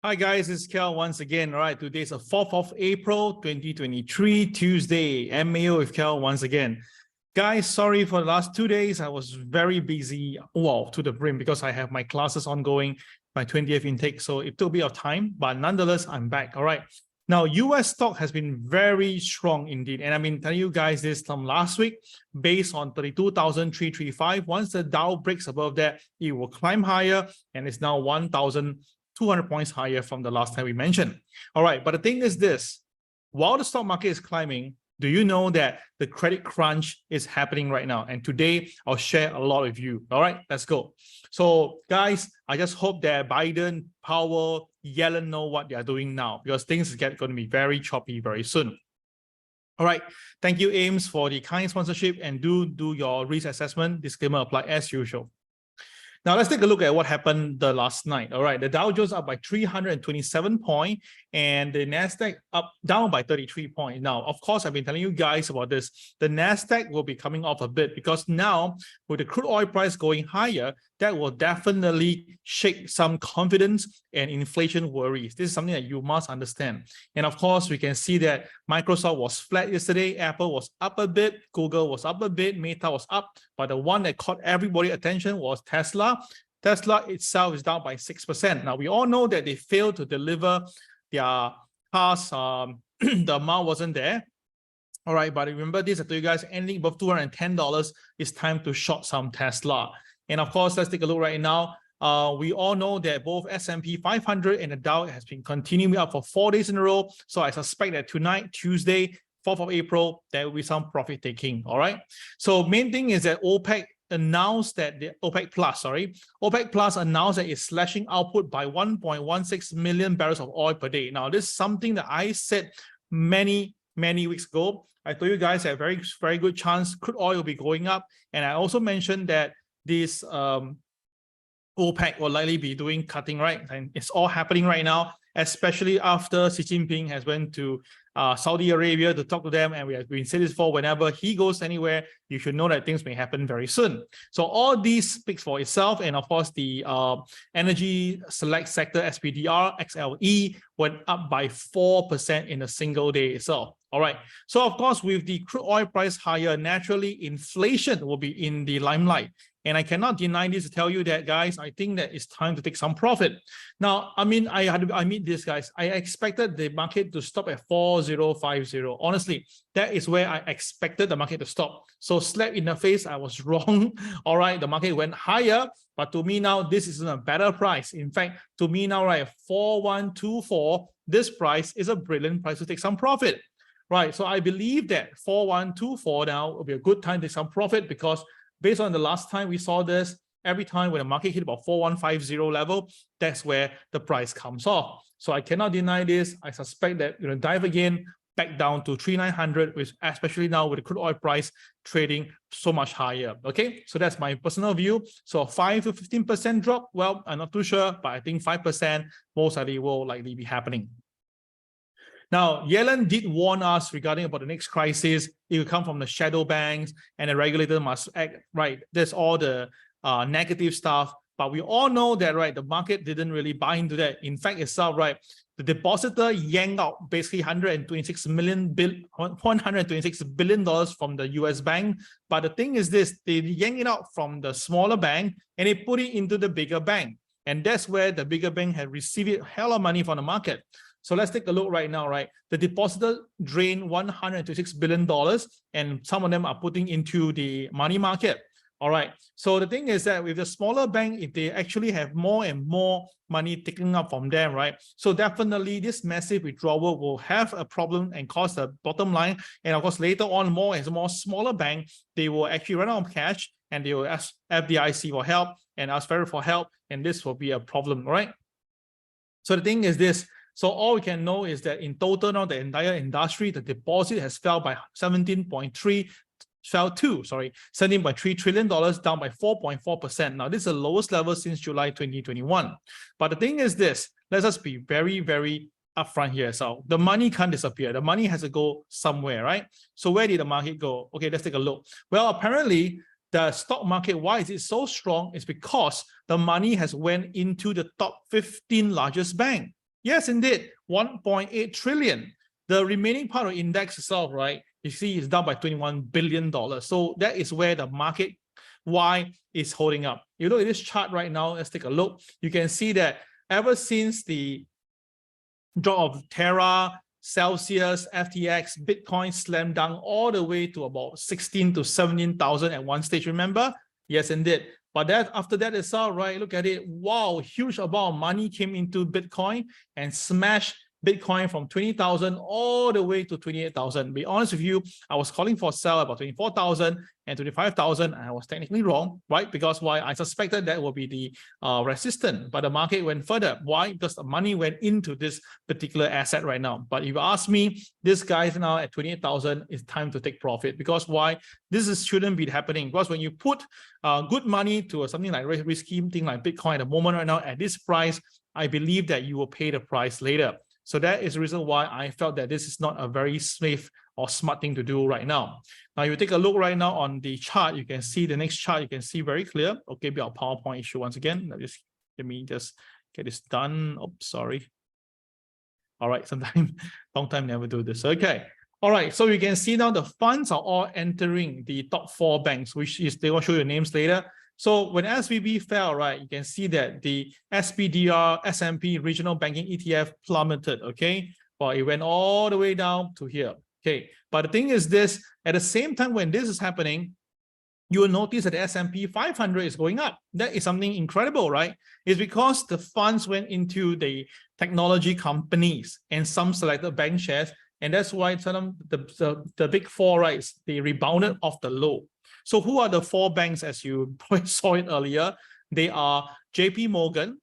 Hi guys, it's Kel once again. All right, today's the 4th of April, 2023, Tuesday. MAO with Kel once again. Guys, sorry for the last 2 days. I was very busy, well, to the brim because I have my classes ongoing, my 20th intake. So it took a bit of time, but nonetheless, I'm back. All right. Now, US stock has been very strong indeed. And I've been telling you guys this from last week, based on 32,335. Once the Dow breaks above that, it will climb higher and it's now 1,200 points higher from the last time we mentioned. All right, but the thing is this, while the stock market is climbing, do you know that the credit crunch is happening right now? And today I'll share a lot with you. All right, let's go. So guys, I just hope that Biden, Powell, Yellen know what they are doing now, because things are going to be very choppy very soon. All right, thank you Ames for the kind sponsorship, and do your risk assessment. Disclaimer apply as usual. Now, let's take a look at what happened the last night. All right, the Dow Jones up by 327 points and the NASDAQ down by 33 points. Now, of course, I've been telling you guys about this. The NASDAQ will be coming off a bit because now with the crude oil price going higher, that will definitely shake some confidence and inflation worries. This is something that you must understand. And of course, we can see that Microsoft was flat yesterday, Apple was up a bit, Google was up a bit, Meta was up, but the one that caught everybody's attention was Tesla. Tesla itself is down by 6%. Now, we all know that they failed to deliver their cars, the amount wasn't there. All right, but remember this, I told you guys, anything above $210 is time to short some Tesla. And of course, let's take a look right now. We all know that both S&P 500 and the Dow has been continuing up for 4 days in a row. So I suspect that tonight, Tuesday, 4th of April, there will be some profit taking. All right. So main thing is that OPEC announced that OPEC Plus announced that it's slashing output by 1.16 million barrels of oil per day. Now, this is something that I said many weeks ago. I told you guys a very good chance crude oil will be going up. And I also mentioned that this OPEC will likely be doing cutting, right? And it's all happening right now, especially after Xi Jinping has went to Saudi Arabia to talk to them. And we have been saying this before, whenever he goes anywhere, you should know that things may happen very soon. So all these speaks for itself. And of course, the energy select sector SPDR XLE went up by 4% in a single day itself. All right. So of course, with the crude oil price higher, naturally inflation will be in the limelight. And I cannot deny this to tell you that, guys, I think that it's time to take some profit. Now, I mean, I admit this, guys. I expected the market to stop at 4050. Honestly, that is where I expected the market to stop. So slap in the face, I was wrong. All right, the market went higher, but to me now, this is a better price. In fact, to me now, right, 4124, this price is a brilliant price to take some profit. Right, so I believe that 4124 now will be a good time to take some profit, because based on the last time we saw this, every time when the market hit about 4150 level, that's where the price comes off. So I cannot deny this. I suspect that you're going to dive again back down to 3900, which especially now with the crude oil price trading so much higher. Okay, so that's my personal view. So 5 to 15% drop, well, I'm not too sure, but I think 5% most likely will likely be happening. Now, Yellen did warn us regarding about the next crisis. It will come from the shadow banks, and the regulator must act right. There's all the negative stuff, but we all know that, right, the market didn't really buy into that. In fact, itself, right, the depositor yanked out basically $126 billion from the US bank. But the thing is this, they yanked it out from the smaller bank and they put it into the bigger bank. And that's where the bigger bank had received a hell of money from the market. So let's take a look right now, right? The depositor drained $126 billion, and some of them are putting into the money market. All right. So the thing is that with the smaller bank, if they actually have more and more money taken up from them, right? So definitely this massive withdrawal will have a problem and cause the bottom line. And of course, later on, as a more smaller bank, they will actually run out of cash and they will ask FDIC for help and ask Federal for help. And this will be a problem, right? So the thing is this. So all we can know is that in total now, the entire industry, the deposit has fell by 17.3 trillion dollars, down by 4.4%. Now, this is the lowest level since July 2021. But the thing is this, let's just be very upfront here. So the money can't disappear. The money has to go somewhere, right? So where did the market go? Okay, let's take a look. Well, apparently, the stock market, why is it so strong? It's because the money has went into the top 15 largest bank. Yes, indeed, 1.8 trillion. The remaining part of index itself, right, you see is down by $21 billion. So that is where the market, why is holding up. You look at this chart right now, let's take a look. You can see that ever since the drop of Terra, Celsius, FTX, Bitcoin slammed down all the way to about 16 to 17,000 at one stage, remember? Yes, indeed. But that after that itself, right, look at it. Wow, huge amount of money came into Bitcoin and smashed Bitcoin from 20,000 all the way to 28,000. Be honest with you, I was calling for sell about 24,000 and 25,000. I was technically wrong, right? Because why? I suspected that will be the resistance, but the market went further. Why? Because the money went into this particular asset right now. But if you ask me, this guy is now at 28,000. It's time to take profit. Because why? Shouldn't be happening. Because when you put good money to something like risky thing like Bitcoin at the moment right now at this price, I believe that you will pay the price later. So that is the reason why I felt that this is not a very safe or smart thing to do right now. Now, you take a look right now on the chart, you can see the next chart, you can see very clear. Okay, be our PowerPoint issue once again. Let me just get this done. Oh, sorry. All right, long time never do this. Okay. All right, so you can see now the funds are all entering the top 4 banks, which is, they will show you names later. So when SVB fell, right, you can see that the SPDR S&P regional banking ETF plummeted, okay? Well, it went all the way down to here, okay? But the thing is this, at the same time when this is happening, you will notice that the S&P 500 is going up. That is something incredible, right? It's because the funds went into the technology companies and some selected bank shares, and that's why the big 4, right, they rebounded off the low. So who are the 4 banks as you saw it earlier? They are JP Morgan,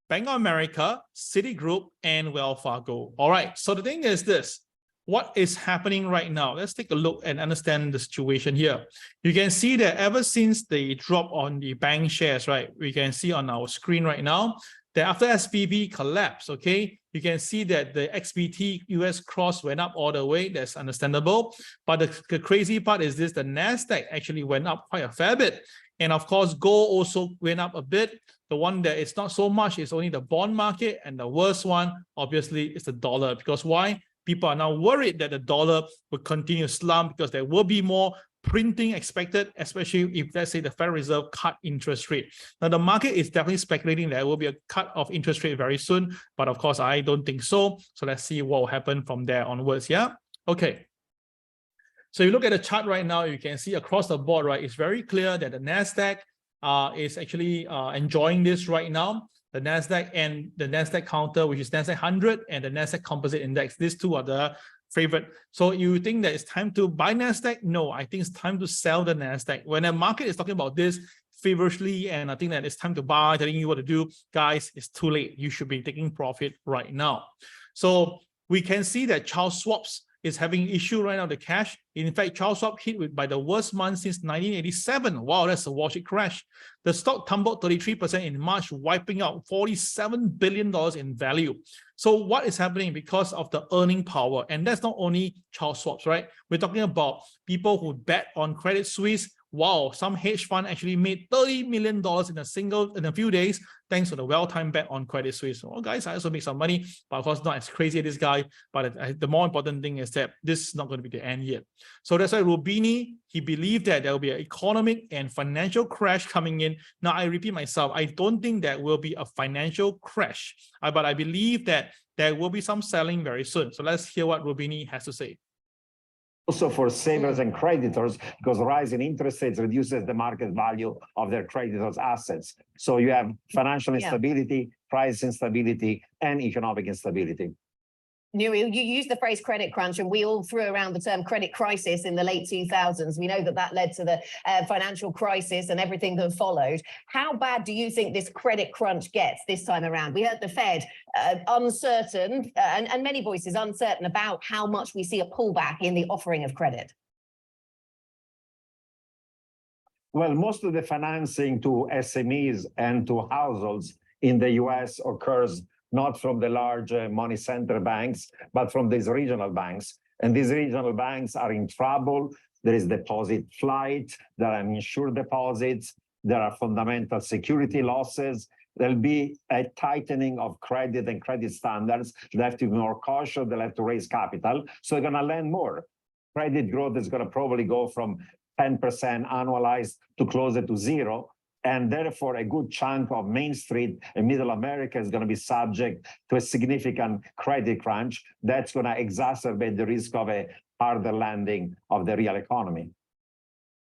Bank of America, Citigroup, and Wells Fargo. All right, so the thing is this. What is happening right now? Let's take a look and understand the situation here. You can see that ever since the drop on the bank shares, right, we can see on our screen right now that after SVB collapsed, okay, you can see that the XBT US cross went up all the way. That's understandable. But the crazy part is this, the NASDAQ actually went up quite a fair bit. And of course, gold also went up a bit. The one that is not so much is only the bond market. And the worst one, obviously, is the dollar. Because why? People are now worried that the dollar will continue to slump because there will be more printing expected, especially if, let's say, the Federal Reserve cut interest rate. Now, the market is definitely speculating there will be a cut of interest rate very soon, but of course, I don't think so. So let's see what will happen from there onwards, yeah? Okay. So you look at the chart right now, you can see across the board, right, it's very clear that the NASDAQ is actually enjoying this right now. The NASDAQ and the NASDAQ counter, which is NASDAQ 100 and the NASDAQ Composite Index, these two are the favorite. So you think that it's time to buy NASDAQ? No, I think it's time to sell the NASDAQ. When the market is talking about this feverishly, and I think that it's time to buy, telling you what to do, guys, it's too late. You should be taking profit right now. So we can see that Charles Schwab's is having issue right now, the cash. In fact, Charles Schwab hit by the worst month since 1987. Wow, that's a Wall Street crash. The stock tumbled 33% in March, wiping out $47 billion in value. So what is happening because of the earning power? And that's not only Charles Schwab's, right? We're talking about people who bet on Credit Suisse. Wow, some hedge fund actually made $30 million in a few days, thanks to the well-timed bet on Credit Suisse. Well, guys, I also make some money, but of course not as crazy as this guy. But the more important thing is that this is not going to be the end yet. So that's why Roubini, he believed that there will be an economic and financial crash coming in. Now, I repeat myself, I don't think that will be a financial crash, but I believe that there will be some selling very soon. So let's hear what Roubini has to say. Also for savers and creditors, because rising interest rates reduces the market value of their creditors' assets. So you have financial instability, price instability, and economic instability. Nuri, you used the phrase credit crunch, and we all threw around the term credit crisis in the late 2000s. We know that that led to the financial crisis and everything that followed. How bad do you think this credit crunch gets this time around? We heard the Fed uncertain, and many voices uncertain about how much we see a pullback in the offering of credit. Well, most of the financing to SMEs and to households in the US occurs not from the large money center banks, but from these regional banks. And these regional banks are in trouble. There is deposit flight, there are uninsured deposits, there are fundamental security losses, there'll be a tightening of credit and credit standards. They have to be more cautious. They'll have to raise capital. So they're going to lend more. Credit growth is going to probably go from 10% annualized to closer to zero. And therefore, a good chunk of Main Street and Middle America is going to be subject to a significant credit crunch. That's going to exacerbate the risk of a harder landing of the real economy.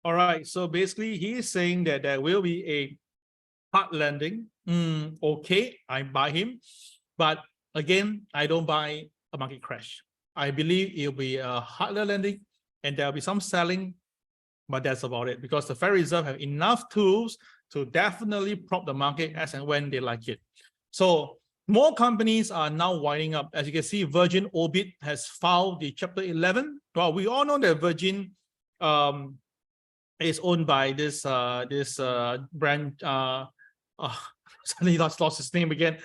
All right. So basically, he is saying that there will be a hard landing. Okay, I buy him. But again, I don't buy a market crash. I believe it'll be a harder landing and there'll be some selling, but that's about it, because the Federal Reserve have enough tools to definitely prop the market as and when they like it. So more companies are now winding up. As you can see, Virgin Orbit has filed the Chapter 11. Well, we all know that Virgin is owned by this brand. Suddenly lost his name again.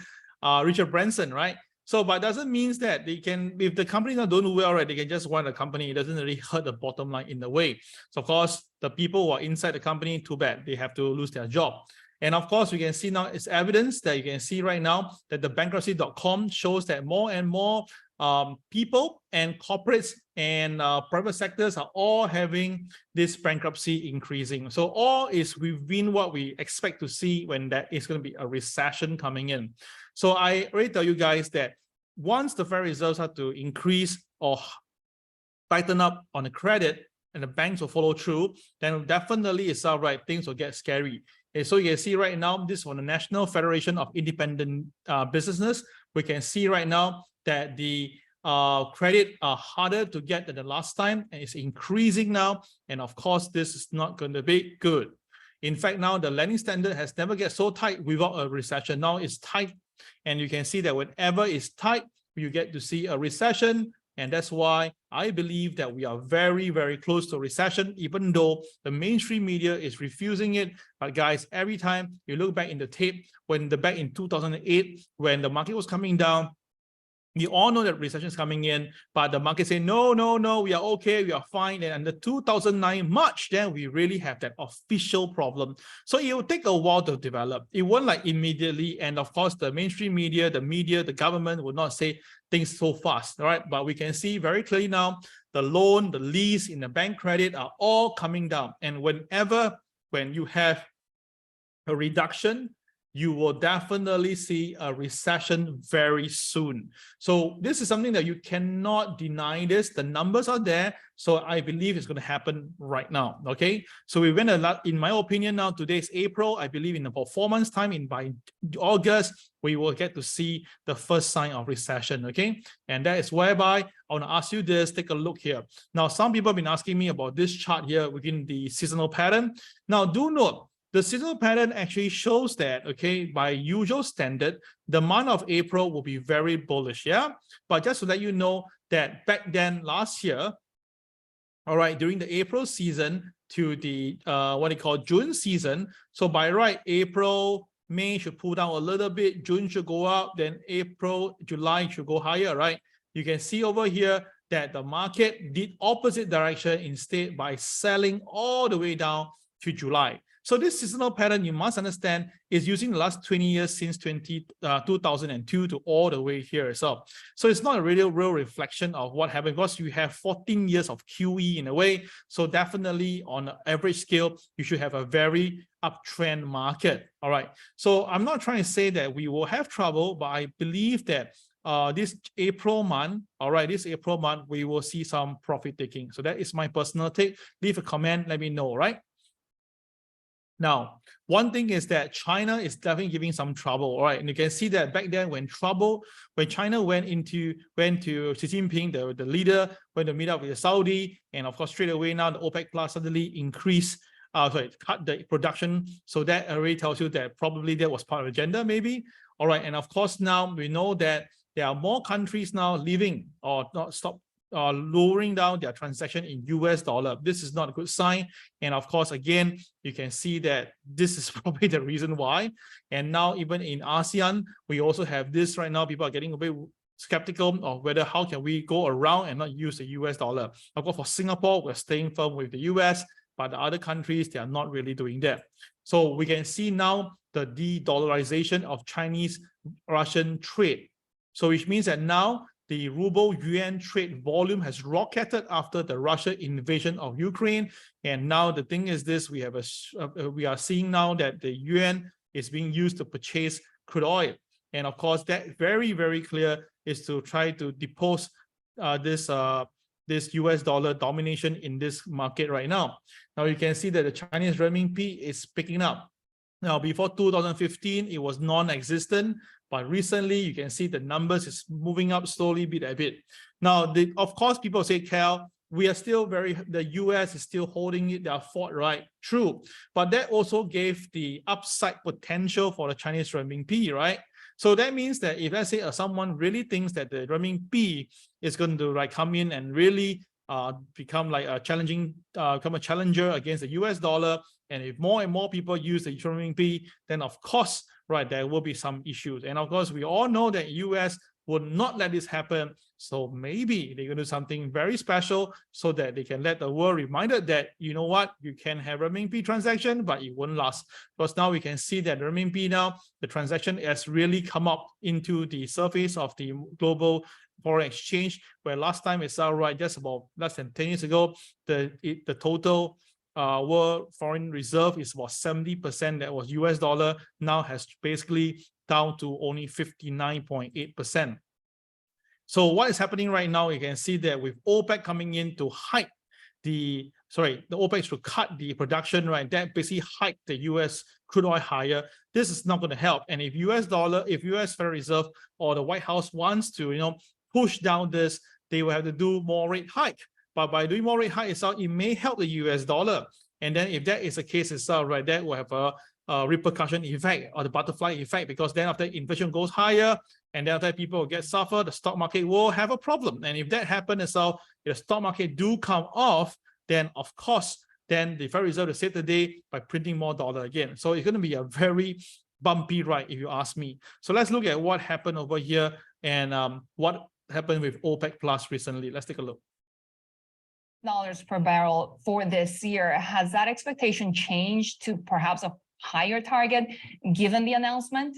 Richard Branson, right? So, but doesn't mean that they can, if the company not doing well, right, they can just wind the company. It doesn't really hurt the bottom line in a way. So, of course, the people who are inside the company, too bad, they have to lose their job. And of course, we can see now it's evidence that you can see right now that the bankruptcy.com shows that more and more people and corporates and private sectors are all having this bankruptcy increasing. So all is within what we expect to see when that is going to be a recession coming in. So I already tell you guys that once the Federal Reserve start to increase or tighten up on the credit and the banks will follow through, then definitely it's all right, things will get scary. And so you can see right now, this is from the National Federation of Independent Businesses. We can see right now that the credit are harder to get than the last time, and it's increasing now. And of course, this is not going to be good. In fact, now the lending standard has never get so tight without a recession. Now it's tight, and you can see that whenever it's tight, you get to see a recession. And that's why I believe that we are very, very close to a recession, even though the mainstream media is refusing it. But guys, every time you look back in the tape, back in 2008, when the market was coming down, we all know that recession is coming in, but the market say, no, no, no, we are okay, we are fine. And the 2009 March, then we really have that official problem. So it will take a while to develop. It won't like immediately. And of course, the mainstream media, the government will not say things so fast, all right? But we can see very clearly now, the loan, the lease in the bank credit are all coming down. And when you have a reduction, you will definitely see a recession very soon. So this is something that you cannot deny this. The numbers are there. So I believe it's going to happen right now. Okay. So we went a lot, in my opinion now, today is April. I believe in about 4 months time, by August, we will get to see the first sign of recession. Okay. And that is whereby I want to ask you this, take a look here. Now, some people have been asking me about this chart here within the seasonal pattern. Now do note, the seasonal pattern actually shows that, okay, by usual standard, the month of April will be very bullish, yeah? But just to let you know that back then last year, all right, during the April season to the, what they call June season, so by right, April, May should pull down a little bit, June should go up, then April, July should go higher, right? You can see over here that the market did opposite direction instead by selling all the way down to July. So this seasonal pattern, you must understand, is using the last 20 years since 2002 to all the way here. So it's not a real reflection of what happened, because you have 14 years of QE in a way. So definitely on an average scale, you should have a very uptrend market. All right. So I'm not trying to say that we will have trouble, but I believe that this April month, all right, this April month, we will see some profit taking. So that is my personal take. Leave a comment, let me know, right? Now, one thing is that China is definitely giving some trouble, all right? And you can see that back then when China went to Xi Jinping, the leader, went to meet up with the Saudi, and of course, straight away now the OPEC Plus suddenly cut the production. So that already tells you that probably that was part of the agenda, maybe. All right, and of course, now we know that there are more countries now leaving or lowering down their transaction in US dollar. This is not a good sign. And of course, again, you can see that this is probably the reason why. And now even in ASEAN, we also have this right now. People are getting a bit skeptical of whether how can we go around and not use the US dollar. Of course, for Singapore, we're staying firm with the US, but the other countries, they are not really doing that. So we can see now the de-dollarization of Chinese-Russian trade. So which means that now the ruble-yuan trade volume has rocketed after the Russia invasion of Ukraine. And now the thing is this, we are seeing now that the yuan is being used to purchase crude oil. And of course, that very, very clear is to try to depose this US dollar domination in this market right now. Now you can see that the Chinese renminbi is picking up. Now, before 2015, it was non-existent, but recently you can see the numbers is moving up slowly bit by bit. Now, of course, people say, Cal, we are still the US is still holding it, their fort, right? True, but that also gave the upside potential for the Chinese renminbi, right? So that means that if let's say someone really thinks that the renminbi is going to like come in and really become like a challenger against the US dollar, and if more and more people use the renminbi, then of course, right, there will be some issues. And of course, we all know that US would not let this happen. So maybe they're going to do something very special so that they can let the world reminded that, you know what, you can have renminbi transaction, but it won't last. Because now we can see that renminbi now, the transaction has really come up into the surface of the global foreign exchange, where last time it's right, just about less than 10 years ago, the total world foreign reserve is about 70% that was US dollar, now has basically down to only 59.8%. So what is happening right now, you can see that with OPEC coming in to hike the OPEC to cut the production, right? That basically hiked the US crude oil higher. This is not going to help. And if US Federal Reserve or the White House wants to, push down this, they will have to do more rate hike. But by doing more rate hike itself, it may help the US dollar. And then if that is the case itself, right, that will have a repercussion effect or the butterfly effect, because then after inflation goes higher and then after people will get suffer, the stock market will have a problem. And if that happens itself, if the stock market do come off, then of course, then the Federal Reserve will save the day by printing more dollar again. So it's going to be a very bumpy ride, if you ask me. So let's look at what happened over here and what happened with OPEC Plus recently. Let's take a look. $6 per barrel for this year. Has that expectation changed to perhaps a higher target given the announcement?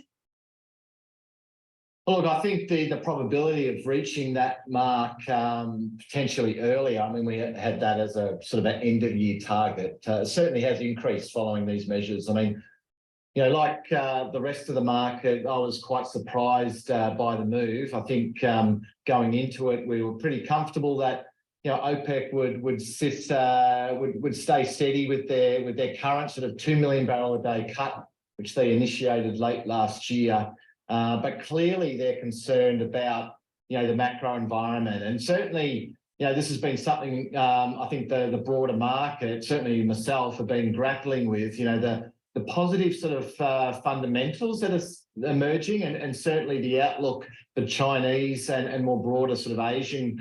Well, look, I think the probability of reaching that mark potentially earlier, I mean, we had that as a sort of an end of year target, certainly has increased following these measures. I mean, like the rest of the market, I was quite surprised by the move. I think going into it, we were pretty comfortable that OPEC would stay steady with their current sort of 2 million barrel a day cut, which they initiated late last year. But clearly they're concerned about the macro environment, and certainly this has been something I think the broader market, certainly myself, have been grappling with. The positive sort of fundamentals that are emerging, and certainly the outlook for Chinese and more broader sort of Asian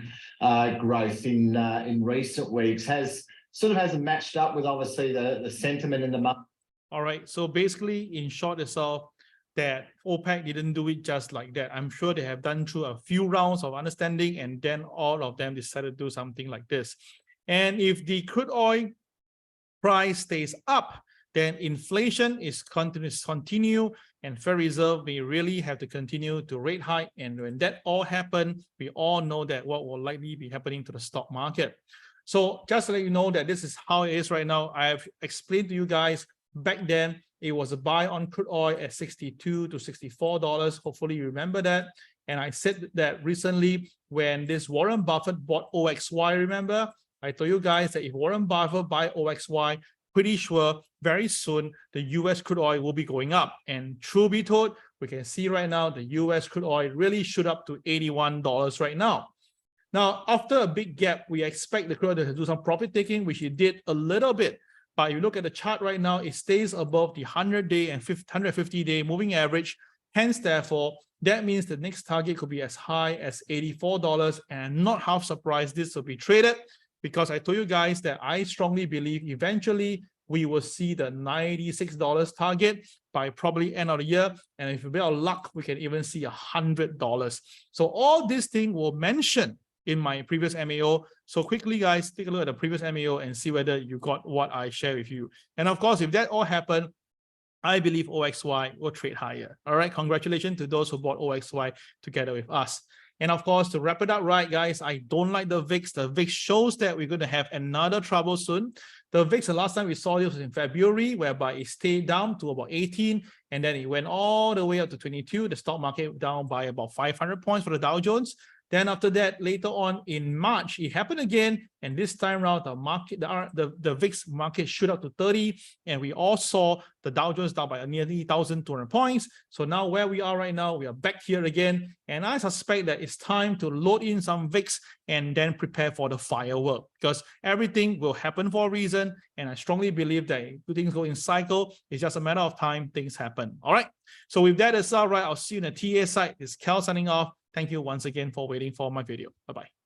growth in recent weeks hasn't matched up with obviously the sentiment in the market. All right. So basically, in short itself, that OPEC didn't do it just like that. I'm sure they have done through a few rounds of understanding, and then all of them decided to do something like this. And if the crude oil price stays up, then inflation is continue, and Federal Reserve may really have to continue to rate hike. And when that all happen, we all know that what will likely be happening to the stock market. So just to let you know that this is how it is right now. I have explained to you guys back then, it was a buy on crude oil at $62 to $64. Hopefully you remember that. And I said that recently when this Warren Buffett bought OXY, remember? I told you guys that if Warren Buffett buy OXY, pretty sure very soon the US crude oil will be going up. And truth be told, we can see right now the US crude oil really shoot up to $81 right now. Now, after a big gap, we expect the crude oil to do some profit taking, which it did a little bit. But if you look at the chart right now, it stays above the 100-day and 150-day moving average. Hence, therefore, that means the next target could be as high as $84. And I'm not half surprised this will be traded, because I told you guys that I strongly believe eventually we will see the $96 target by probably end of the year. And if a bit of luck, we can even see $100. So all this thing will mention in my previous MAO. So quickly, guys, take a look at the previous MAO and see whether you got what I share with you. And of course, if that all happened, I believe OXY will trade higher. All right, congratulations to those who bought OXY together with us. And of course, to wrap it up right, guys, I don't like the VIX. The VIX shows that we're going to have another trouble soon. The VIX, the last time we saw this was in February, whereby it stayed down to about 18, and then it went all the way up to 22. The stock market down by about 500 points for the Dow Jones. Then after that, later on in March, it happened again. And this time around, the market, the VIX market shoot up to 30. And we all saw the Dow Jones down by nearly 1,200 points. So now where we are right now, we are back here again. And I suspect that it's time to load in some VIX and then prepare for the firework, because everything will happen for a reason. And I strongly believe that things go in cycle. It's just a matter of time, things happen. All right. So with that, it's all right. I'll see you in the TA side. It's Cal signing off. Thank you once again for waiting for my video. Bye-bye.